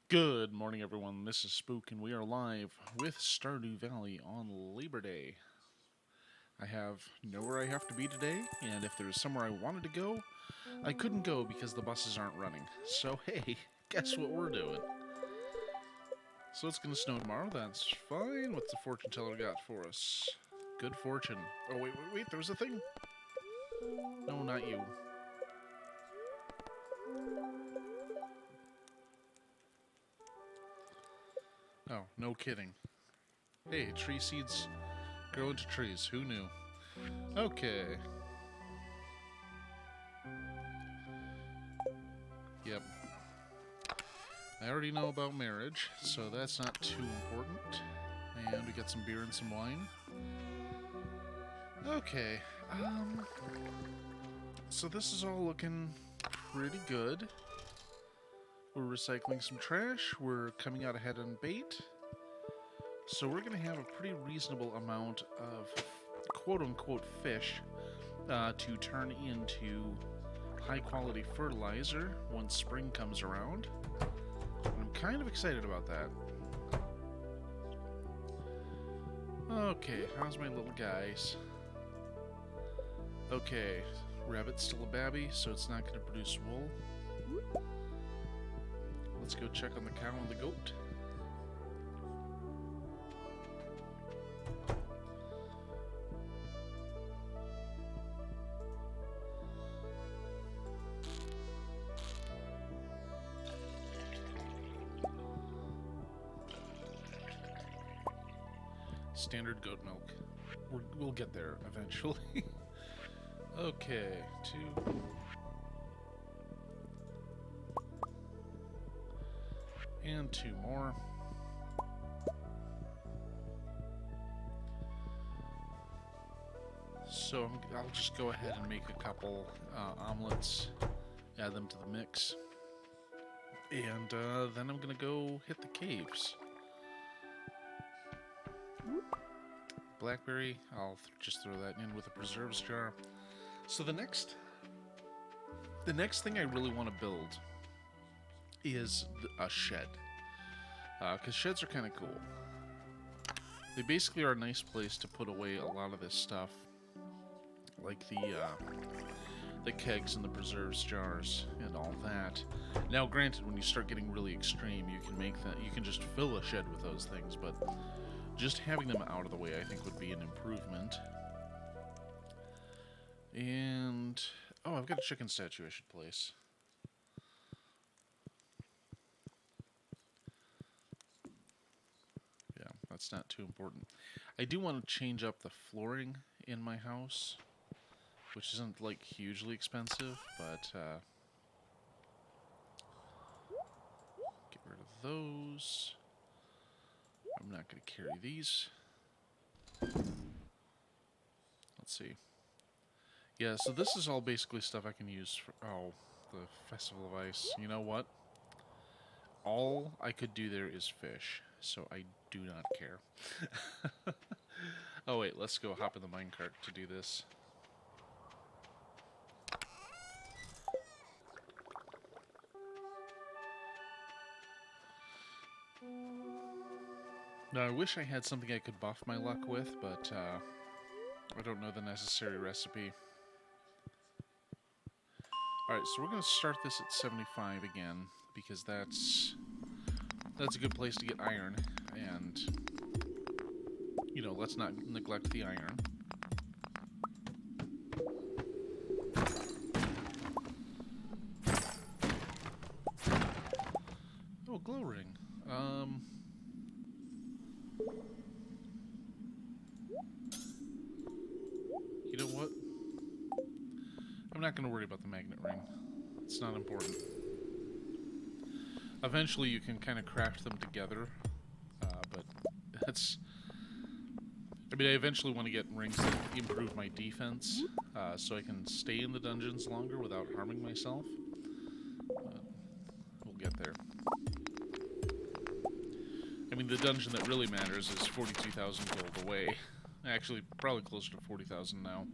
Good morning, everyone. This is Spook, and we are live with Stardew Valley on Labor Day. I have nowhere I have to be today, and if there's somewhere I wanted to go, I couldn't go because the buses aren't running. So, hey, guess what we're doing? So it's gonna snow tomorrow, that's fine. What's the fortune teller got for us? Good fortune. Oh, wait, there was a thing! No, not you. Oh, no kidding. Hey, tree seeds grow into trees. Who knew? Okay. Yep. I already know about marriage, so that's not too important. And we got some beer and some wine. Okay, so this is all looking pretty good. We're recycling some trash, we're coming out ahead on bait. So we're gonna have a pretty reasonable amount of quote-unquote fish to turn into high-quality fertilizer once spring comes around. I'm kind of excited about that. Okay, how's my little guys? Okay, rabbit's still a babby, so it's not going to produce wool. Let's go check on the cow and the goat. Standard goat milk. We'll get there eventually. Okay, 2. And 2 more. So I'll just go ahead and make a couple omelets, add them to the mix. And then I'm going to go hit the caves. Blackberry, I'll just throw that in with a preserves jar. So the next thing I really want to build is a shed. Because sheds are kind of cool. They basically are a nice place to put away a lot of this stuff. Like the kegs and the preserves jars and all that. Now granted, when you start getting really extreme, you can just fill a shed with those things, but just having them out of the way I think would be an improvement. And oh, I've got a chicken statue I should place. Yeah, that's not too important. I do want to change up the flooring in my house, which isn't like hugely expensive, but get rid of those. I'm not going to carry these. Let's see. Yeah, so this is all basically stuff I can use for... Oh, the Festival of Ice. You know what? All I could do there is fish, so I do not care. Oh wait, let's go hop in the minecart to do this. Now, I wish I had something I could buff my luck with, but I don't know the necessary recipe. Alright, so we're going to start this at 75 again, because that's a good place to get iron, and, you know, let's not neglect the iron. Oh, glow ring. You know what? I'm not going to worry about the magnet ring. It's not important. Eventually you can kind of craft them together, but that's... I mean, I eventually want to get rings that improve my defense, so I can stay in the dungeons longer without harming myself. We'll get there. I mean, the dungeon that really matters is 42,000 gold away. Actually, probably closer to 40,000 now.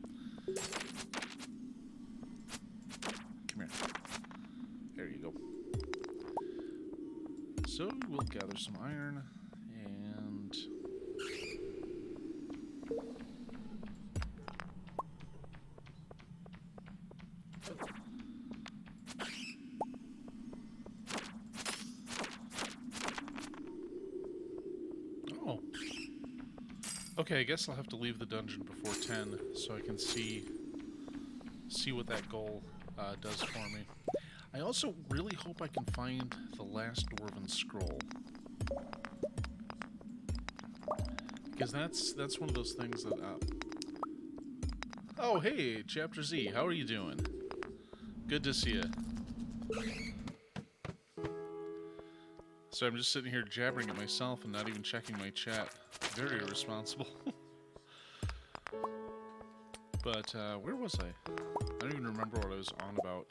Come here. There you go. So we'll gather some iron and... Oh. Okay, I guess I'll have to leave the dungeon before 10 so I can see what that goal does for me. I also really hope I can find the last Dwarven Scroll. Because that's one of those things that... Oh, hey, Chapter Z, how are you doing? Good to see you. So I'm just sitting here jabbering at myself and not even checking my chat. Very irresponsible. But, where was I? I don't even remember what I was on about.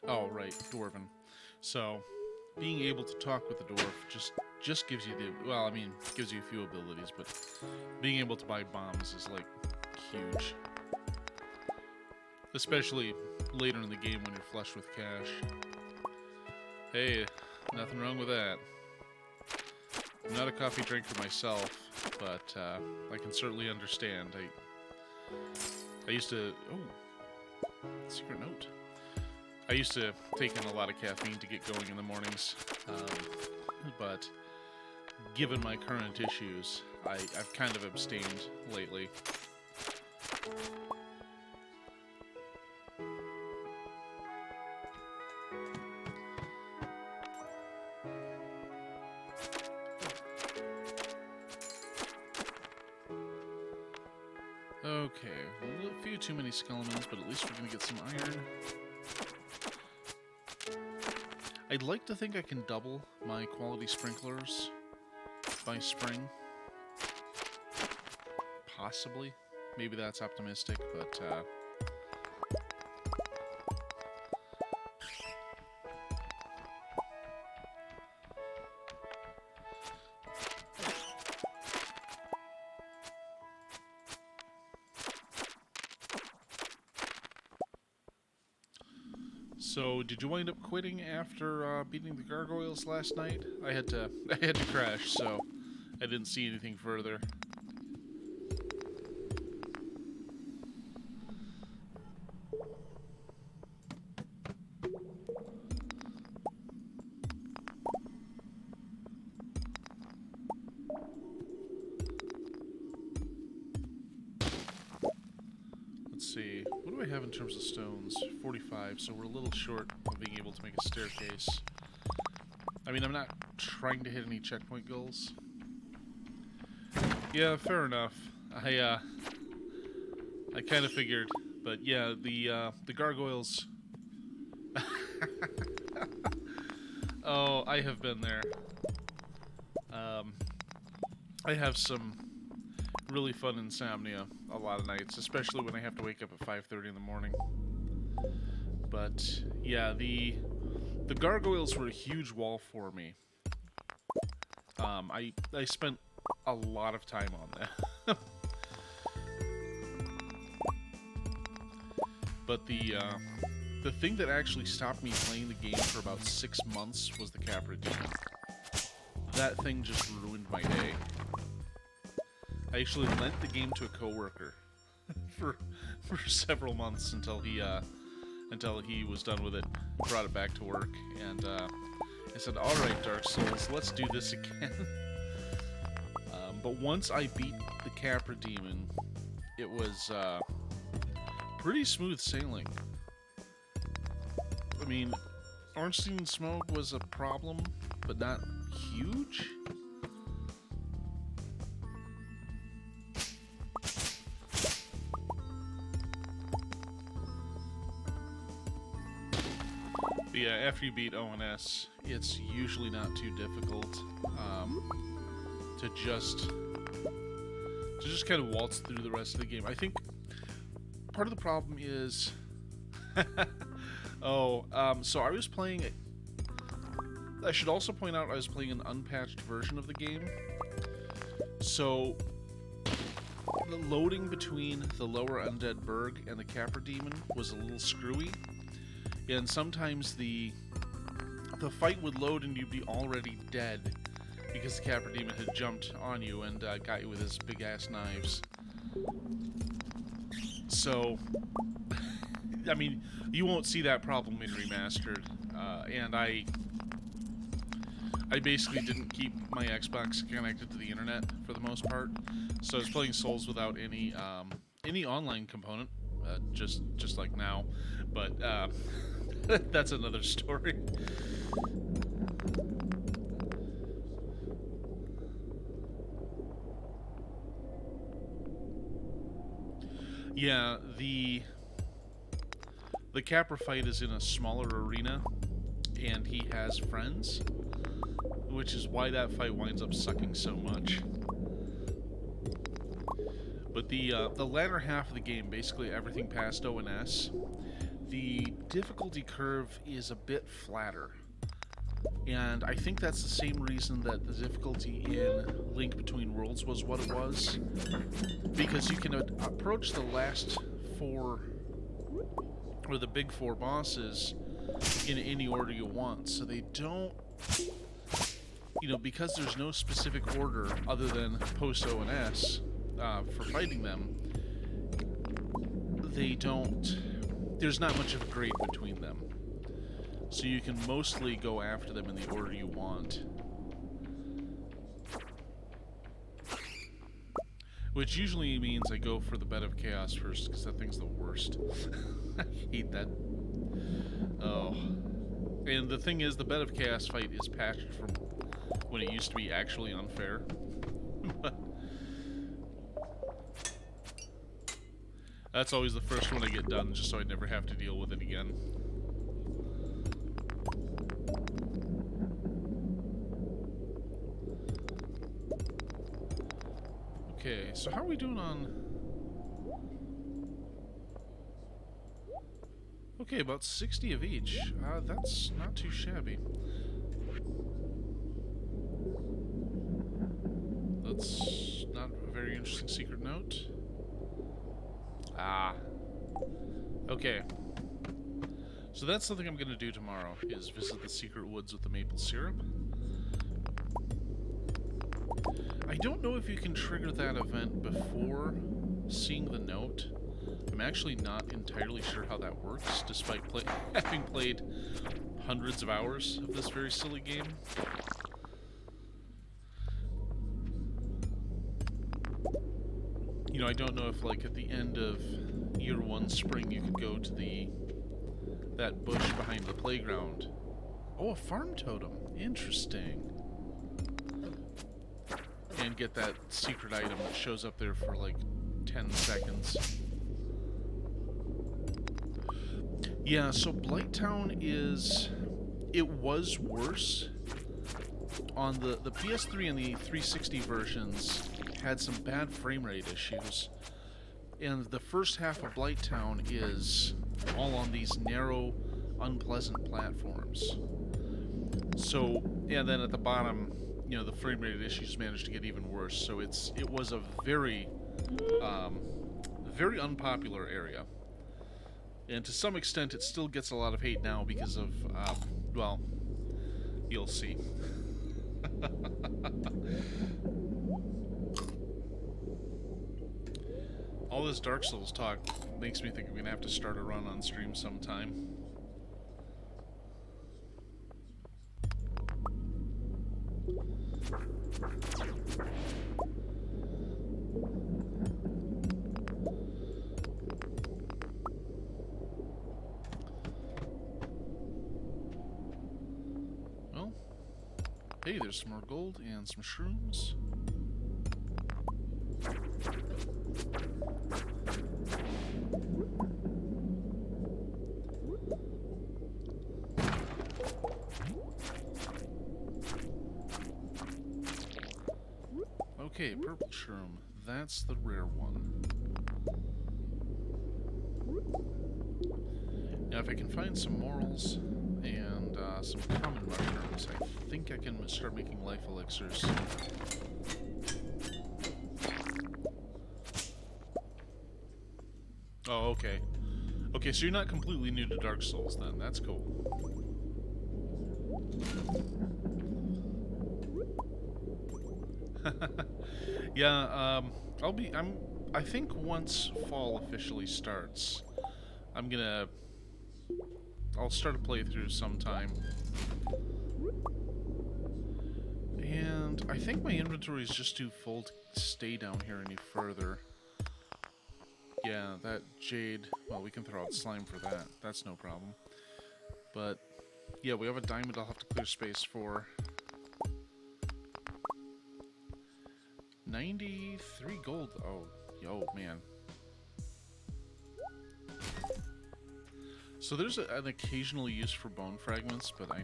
Oh, right, Dwarven. So, being able to talk with the dwarf just gives you the... Well, I mean, gives you a few abilities, but being able to buy bombs is, like, huge. Especially later in the game when you're flush with cash. Hey, nothing wrong with that. I'm not a coffee drinker myself, but I can certainly understand. I used to... Oh, secret note. I used to take in a lot of caffeine to get going in the mornings, but given my current issues, I've kind of abstained lately. Okay, a few too many skeletons, but at least we're going to get some iron. I'd like to think I can double my quality sprinklers by spring. Possibly. Maybe that's optimistic, but... So, did you wind up quitting after beating the gargoyles last night? I had to crash, so I didn't see anything further. Let's see, what do I have in terms of stones? 45, so we're a little short of being able to make a staircase. I mean, I'm not trying to hit any checkpoint goals. Yeah, fair enough. I kind of figured, but yeah, the gargoyles... Oh, I have been there. I have some really fun insomnia a lot of nights, especially when I have to wake up at 5:30 in the morning. But yeah, the gargoyles were a huge wall for me. I spent a lot of time on that. But the thing that actually stopped me playing the game for about 6 months was the Capra Demon. That thing just ruined my day. I actually lent the game to a coworker for several months until he was done with it, brought it back to work, and I said, "All right, Dark Souls, let's do this again." But once I beat the Capra Demon, it was pretty smooth sailing. I mean, Ornstein Smoke was a problem, but not huge. But yeah, after you beat ONS, it's usually not too difficult to just kind of waltz through the rest of the game. I think part of the problem is... so I was playing... I should also point out I was playing an unpatched version of the game. So, the loading between the lower Undead Burg and the Capra Demon was a little screwy. And sometimes the fight would load and you'd be already dead because the Capra Demon had jumped on you and got you with his big-ass knives. So, I mean, you won't see that problem in Remastered. And I basically didn't keep my Xbox connected to the internet for the most part. So I was playing Souls without any online component, just like now. But that's another story. Yeah, the Capra fight is in a smaller arena, and he has friends, which is why that fight winds up sucking so much. But the latter half of the game, basically everything past ONS, the difficulty curve is a bit flatter. And I think that's the same reason that the difficulty in Link Between Worlds was what it was. Because you can approach the last four, or the big four bosses, in any order you want. So they don't, because there's no specific order other than post-ONS for fighting them, there's not much of a grade between them. So you can mostly go after them in the order you want. Which usually means I go for the Bed of Chaos first, because that thing's the worst. I hate that. Oh. And the thing is, the Bed of Chaos fight is patched from when it used to be actually unfair. That's always the first one I get done, just so I never have to deal with it again. Okay, so how are we doing on... Okay, about 60 of each. That's not too shabby. That's not a very interesting secret note. Ah. Okay. So that's something I'm going to do tomorrow, is visit the secret woods with the maple syrup. I don't know if you can trigger that event before seeing the note. I'm actually not entirely sure how that works, despite having played hundreds of hours of this very silly game. I don't know if, like, at the end of Year 1 spring you could go to that bush behind the playground. Oh, a farm totem. Interesting. And get that secret item that shows up there for like 10 seconds. Yeah, so Blighttown it was worse. On the PS3 and the 360 versions had some bad frame rate issues. And the first half of Blighttown is all on these narrow, unpleasant platforms. So, and then at the bottom, the frame rate issues managed to get even worse. So it was a very, very unpopular area. And to some extent, it still gets a lot of hate now because of, well, you'll see. All this Dark Souls talk makes me think I'm going to have to start a run on stream sometime. Well, hey, there's some more gold and some shrooms. Okay, purple shroom. That's the rare one. Now, if I can find some morals and some common mushrooms, I think I can start making life elixirs. Oh, okay. Okay, so you're not completely new to Dark Souls then. That's cool. Yeah, I think once fall officially starts, I'll start a playthrough sometime. And I think my inventory is just too full to stay down here any further. Yeah, that jade, well, we can throw out slime for that. That's no problem. But, yeah, we have a diamond I'll have to clear space for. 93 gold. Oh, yo, man. So there's an occasional use for bone fragments, but I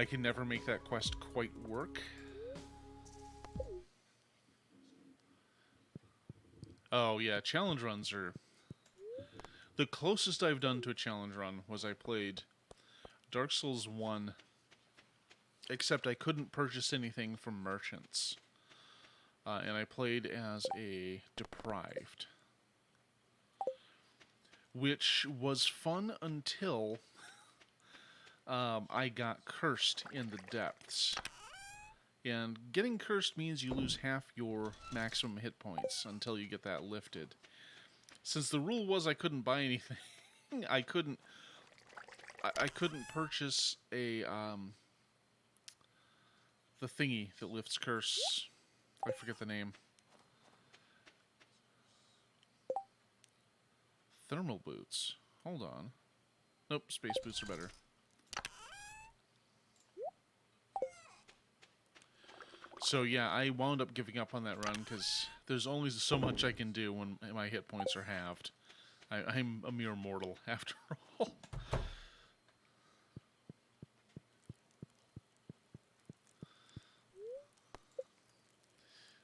can never make that quest quite work. Oh, yeah, challenge runs are... The closest I've done to a challenge run was I played Dark Souls 1, except I couldn't purchase anything from merchants. And I played as a deprived. Which was fun until I got cursed in the depths. And getting cursed means you lose half your maximum hit points until you get that lifted. Since the rule was I couldn't buy anything, I couldn't purchase a the thingy that lifts curse. I forget the name. Thermal boots. Hold on. Nope, space boots are better. So yeah, I wound up giving up on that run because there's only so much I can do when my hit points are halved. I'm a mere mortal after all.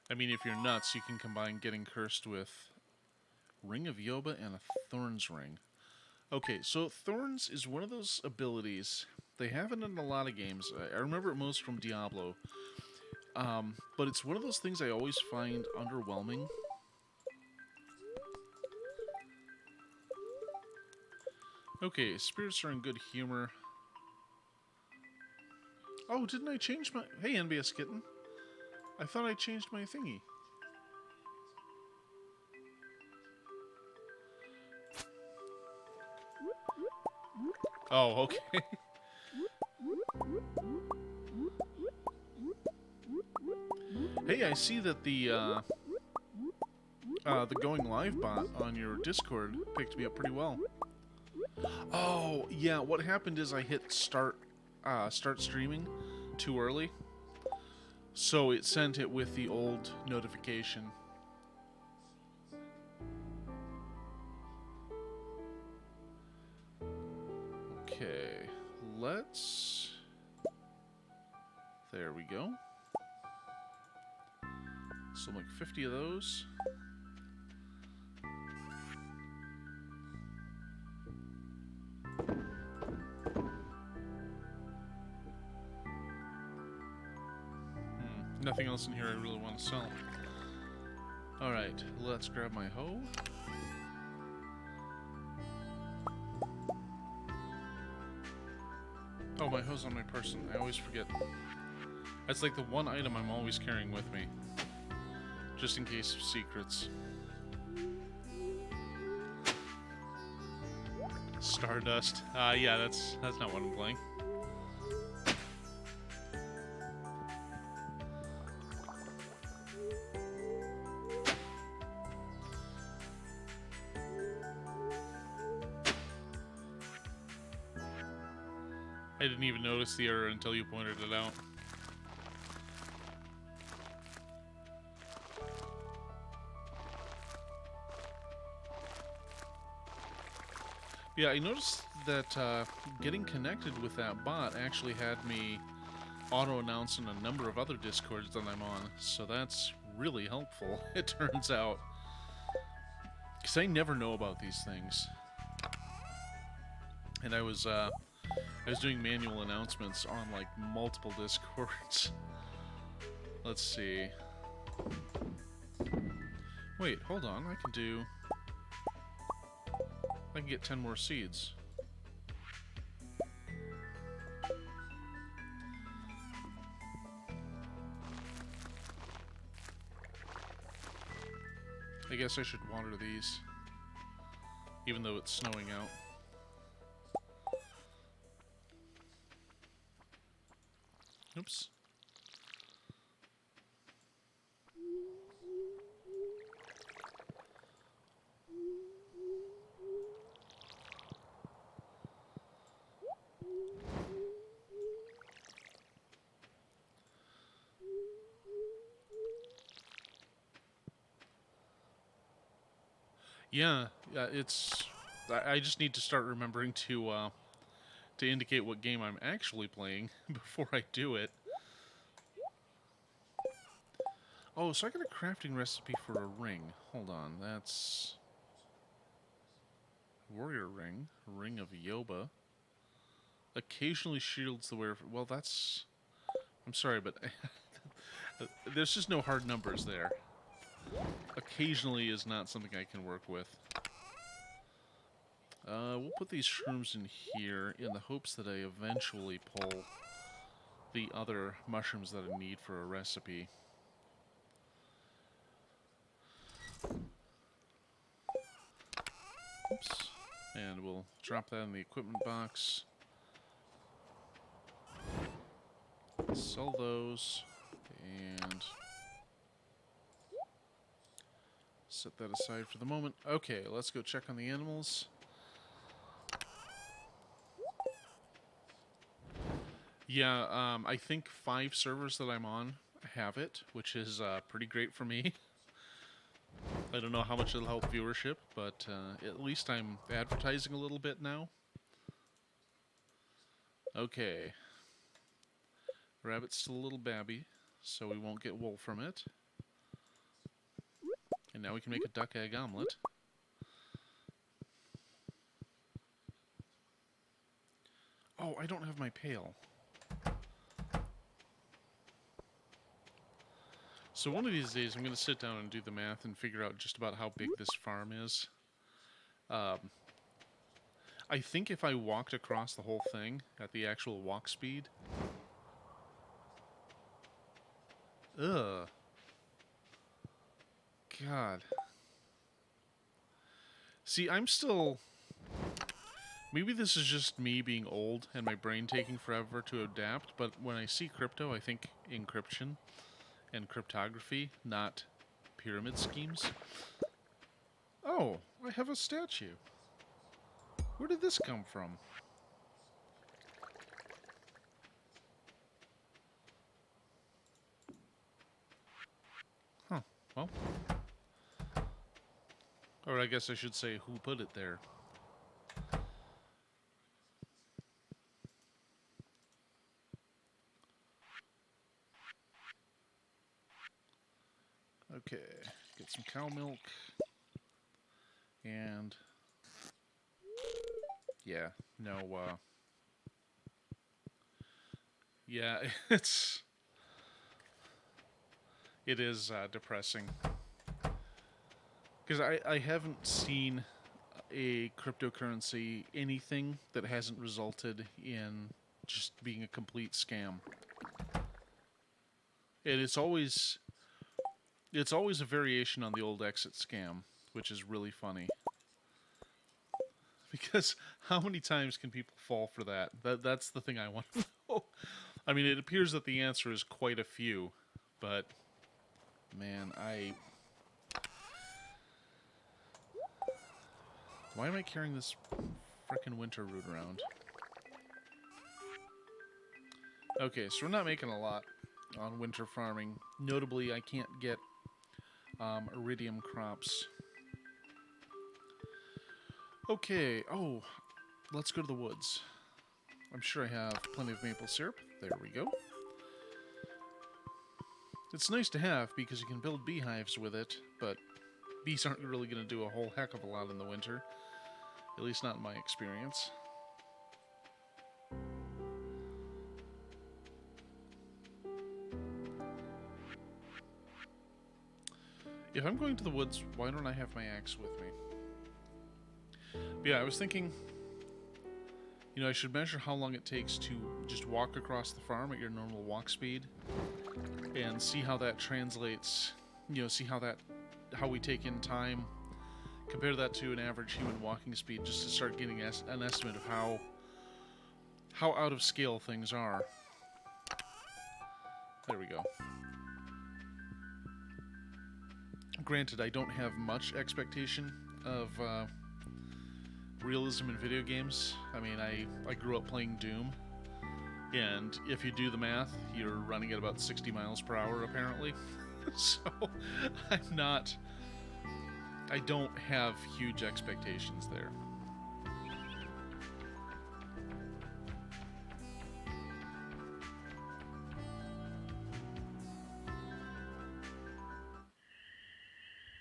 I mean, if you're nuts, you can combine getting cursed with Ring of Yoba and a Thorns Ring. Okay, so Thorns is one of those abilities. They have it in a lot of games. I remember it most from Diablo. But it's one of those things I always find underwhelming. Okay, spirits are in good humor. Oh, didn't I change my... Hey, NBS Kitten. I thought I changed my thingy. Oh, okay. Hey, I see that the going live bot on your Discord picked me up pretty well. Oh, yeah, what happened is I hit start streaming too early. So it sent it with the old notification. Okay, let's... There we go. So like 50 of those. Nothing else in here I really want to sell. Alright, let's grab my hoe. Oh, my hoe's on my person. I always forget. That's like the one item I'm always carrying with me. Just in case of secrets. Stardust. Yeah, that's not what I'm playing. I didn't even notice the error until you pointed it out. Yeah, I noticed that getting connected with that bot actually had me auto-announce in a number of other Discords that I'm on, so that's really helpful, it turns out. Because I never know about these things. And I was doing manual announcements on, like, multiple Discords. Let's see. Wait, hold on, I can do... I can get 10 more seeds. I guess I should water these, even though it's snowing out. Oops. Yeah, it's... I just need to start remembering to indicate what game I'm actually playing before I do it. Oh, so I got a crafting recipe for a ring. Hold on, that's... Warrior ring. Ring of Yoba. Occasionally shields the wearer... Well, that's... I'm sorry, but... there's just no hard numbers there. Occasionally is not something I can work with. We'll put these shrooms in here in the hopes that I eventually pull the other mushrooms that I need for a recipe. Oops. And we'll drop that in the equipment box. Sell those. And set that aside for the moment. Okay, let's go check on the animals. Yeah, I think 5 servers that I'm on have it, which is pretty great for me. I don't know how much it'll help viewership, but at least I'm advertising a little bit now. Okay. Rabbit's still a little babby, so we won't get wool from it. And now we can make a duck egg omelet. Oh, I don't have my pail. So one of these days I'm going to sit down and do the math and figure out just about how big this farm is. I think if I walked across the whole thing at the actual walk speed... Ugh. God. See, I'm still... Maybe this is just me being old and my brain taking forever to adapt, but when I see crypto, I think encryption and cryptography, not pyramid schemes. Oh, I have a statue. Where did this come from? Huh, well. Or I guess I should say, who put it there? Okay, get some cow milk. And... yeah, no, yeah, it is depressing. Because I haven't seen a cryptocurrency anything that hasn't resulted in just being a complete scam. And it's always a variation on the old exit scam, which is really funny. Because how many times can people fall for that? That's the thing I want to know. I mean, it appears that the answer is quite a few, but man, why am I carrying this frickin' winter root around? Okay, so we're not making a lot on winter farming. Notably, I can't get iridium crops. Okay, oh, let's go to the woods. I'm sure I have plenty of maple syrup. There we go. It's nice to have because you can build beehives with it, but bees aren't really going to do a whole heck of a lot in the winter. At least not in my experience. If I'm going to the woods, why don't I have my axe with me? Yeah, I was thinking, I should measure how long it takes to just walk across the farm at your normal walk speed and see how that translates, see how we take in time, compare that to an average human walking speed, just to start getting an estimate of how out of scale things are. There we go. Granted, I don't have much expectation of realism in video games. I mean, I grew up playing Doom, and if you do the math, you're running at about 60 miles per hour, apparently. So, I don't have huge expectations there.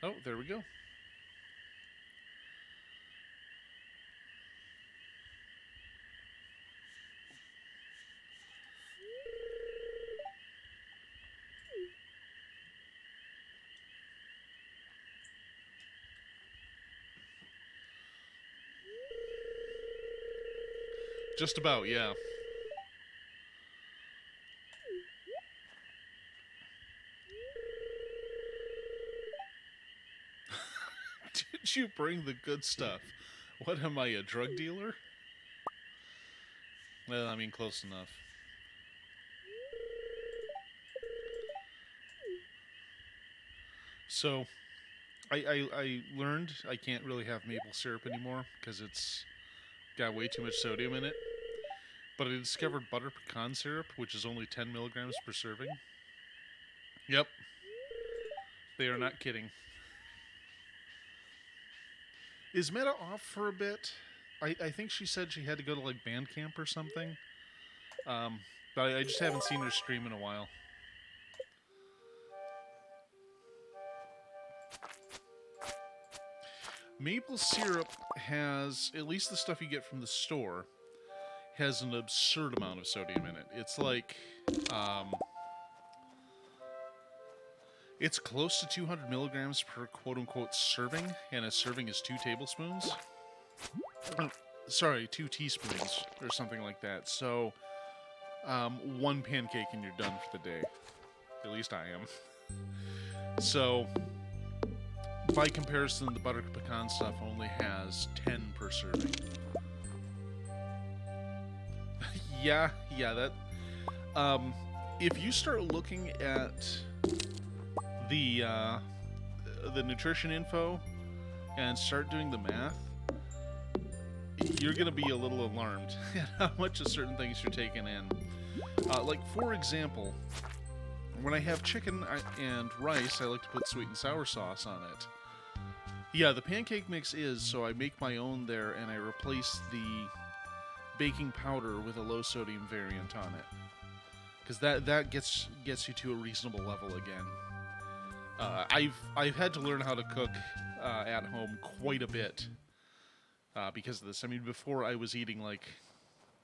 Oh, there we go. Just about, yeah. Did you bring the good stuff? What am I, a drug dealer? Well, I mean, close enough. So, I learned I can't really have maple syrup anymore because it's got way too much sodium in it. But I discovered butter pecan syrup, which is only 10 milligrams per serving. Yep. They are not kidding. Is Meta off for a bit? I think she said she had to go to like band camp or something. But I just haven't seen her stream in a while. Maple syrup has, at least the stuff you get from the store, has an absurd amount of sodium in it. It's like, it's close to 200 milligrams per quote-unquote serving, and a serving is 2 tablespoons. Sorry, 2 teaspoons, or something like that. So, 1 pancake and you're done for the day. At least I am. So, by comparison, the butter pecan stuff only has 10 per serving. yeah, that... if you start looking at the nutrition info and start doing the math, you're going to be a little alarmed at how much of certain things you're taking in. Like, for example, when I have chicken and rice, I like to put sweet and sour sauce on it. Yeah, the pancake mix is, so I make my own there, and I replace the baking powder with a low-sodium variant on it. Because that gets you to a reasonable level again. I've had to learn how to cook at home quite a bit because of this. I mean, before I was eating like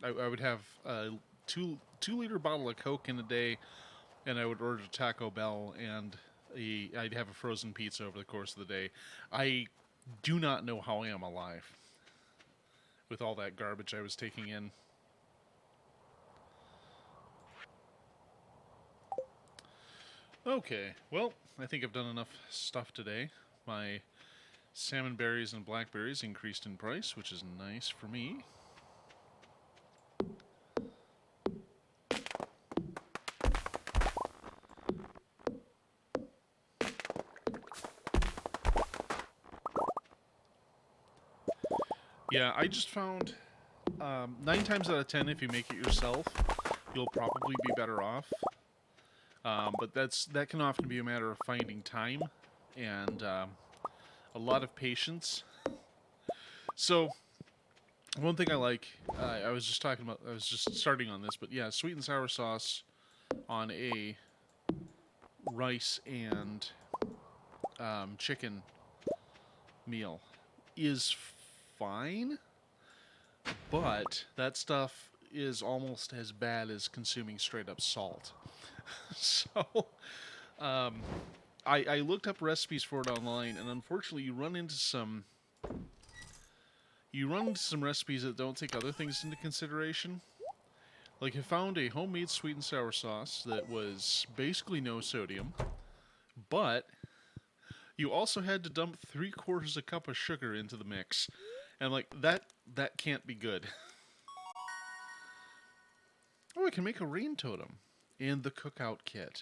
I would have a 2-liter bottle of Coke in a day, and I would order Taco Bell, and I'd have a frozen pizza over the course of the day. I do not know how I am alive with all that garbage I was taking in. Okay, well, I think I've done enough stuff today. My salmon berries and blackberries increased in price, which is nice for me. Yeah, I just found 9 times out of 10, if you make it yourself, you'll probably be better off. But that can often be a matter of finding time and a lot of patience. So, one thing I like, I was just starting on this, but yeah, sweet and sour sauce on a rice and chicken meal is fine, but that stuff is almost as bad as consuming straight up salt. So, I looked up recipes for it online, and unfortunately, you run into some you run into some recipes that don't take other things into consideration. Like, I found a homemade sweet and sour sauce that was basically no sodium, but you also had to dump 3/4 a cup of sugar into the mix. And, like, that can't be good. Oh, I can make a rain totem. And the cookout kit.